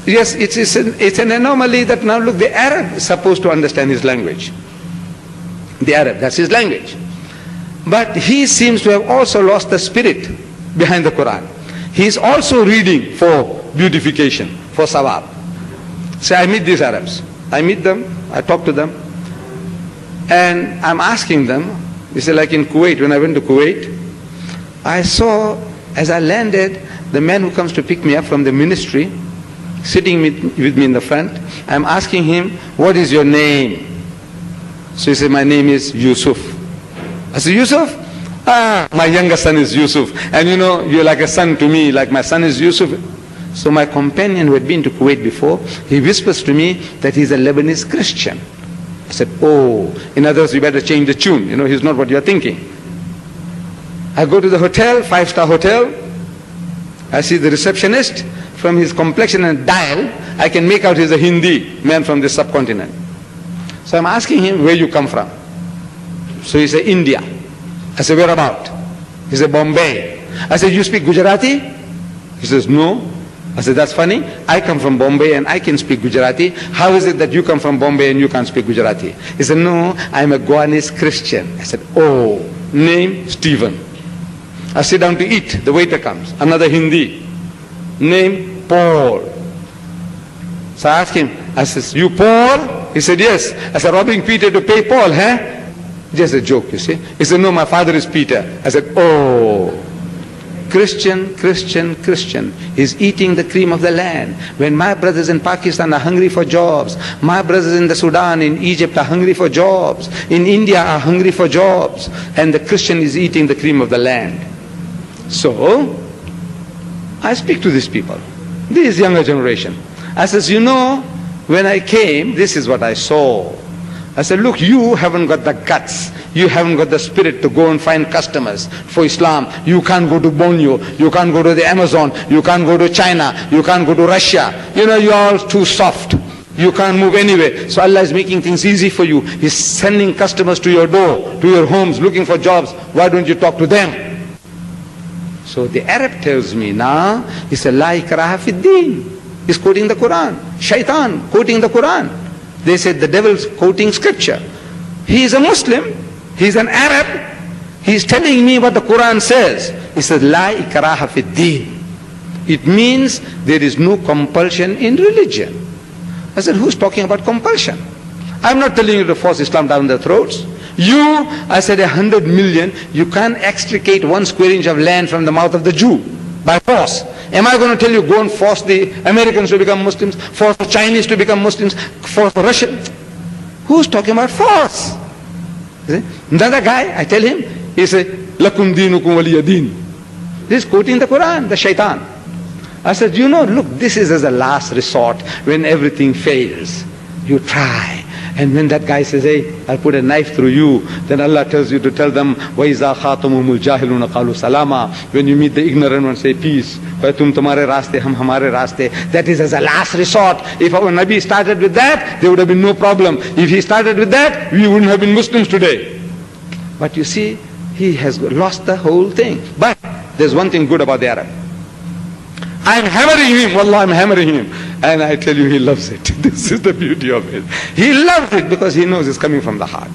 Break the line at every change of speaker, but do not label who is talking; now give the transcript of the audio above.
Yes, it's an anomaly that now look, the Arab is supposed to understand his language. The Arab, that's his language. But he seems to have also lost the spirit behind the Quran. He is also reading for beautification, for sawab. So I meet these Arabs. I meet them, I talk to them, and I'm asking them, you see, like in Kuwait, when I went to Kuwait, I saw, as I landed, the man who comes to pick me up from the ministry, sitting with me in the front. I'm asking him, what is your name? So he said, my name is Yusuf. I said, Yusuf? Ah, my younger son is Yusuf. And you know, you're like a son to me, like my son is Yusuf. So my companion who had been to Kuwait before, he whispers to me that he's a Lebanese Christian. I said, oh, in other words, you better change the tune. You know, he's not what you're thinking. I go to the hotel, 5-star hotel. I see the receptionist. From his complexion and dial, I can make out he's a Hindi man from the subcontinent. So I'm asking him, where you come from? So he said, India. I said, where about? He said, Bombay. I said, you speak Gujarati? He says, no. I said, that's funny. I come from Bombay and I can speak Gujarati. How is it that you come from Bombay and you can't speak Gujarati? He said, no, I'm a Goanese Christian. I said, oh, name Stephen. I sit down to eat. The waiter comes. Another Hindi. Name Paul. So I asked him, I said, you Paul? He said, yes. I said, robbing Peter to pay Paul, huh? Just a joke, you see. He said, no, my father is Peter. I said, oh. Christian, Christian, Christian. He's eating the cream of the land. When my brothers in Pakistan are hungry for jobs, my brothers in the Sudan, in Egypt are hungry for jobs, in India are hungry for jobs, and the Christian is eating the cream of the land. So, I speak to these people, this younger generation. I says, you know, when I came, this is what I saw. I said, look, you haven't got the guts. You haven't got the spirit to go and find customers for Islam. You can't go to Borneo. You can't go to the Amazon. You can't go to China. You can't go to Russia. You know, you're all too soft. You can't move anyway. So Allah is making things easy for you. He's sending customers to your door, to your homes, looking for jobs. Why don't you talk to them? So the Arab tells me now, he said, La ikraha fi din. He's quoting the Quran. Shaitan quoting the Quran. They said the devil's quoting scripture. He is a Muslim. He's an Arab. He's telling me what the Quran says. He says, La ikraha fi din. It means there is no compulsion in religion. I said, who's talking about compulsion? I'm not telling you to force Islam down their throats. You, I said, 100 million, you can't extricate 1 square inch of land from the mouth of the Jew by force. Am I going to tell you, go and force the Americans to become Muslims, force the Chinese to become Muslims, force the Russians? Who's talking about force? Another guy, I tell him, he said, Lakum dinukum waliya din. This is quoting the Quran, the Shaitan. I said, you know, look, this is as a last resort when everything fails. You try. And when that guy says, hey, I'll put a knife through you, then Allah tells you to tell them, وَإِذَا خَاطَمُهُمُ الْجَاهِلُونَ قَالُوا سَلَامًا. When you meet the ignorant one, say peace. tum tumhare raaste, hum hamare raaste. That is as a last resort. If our Nabi started with that, there would have been no problem. If he started with that, we wouldn't have been Muslims today. But you see, he has lost the whole thing. But there's one thing good about the Arab. I'm hammering him, wallah, I'm hammering him. And I tell you, he loves it. This is the beauty of it. He loves it because he knows it's coming from the heart.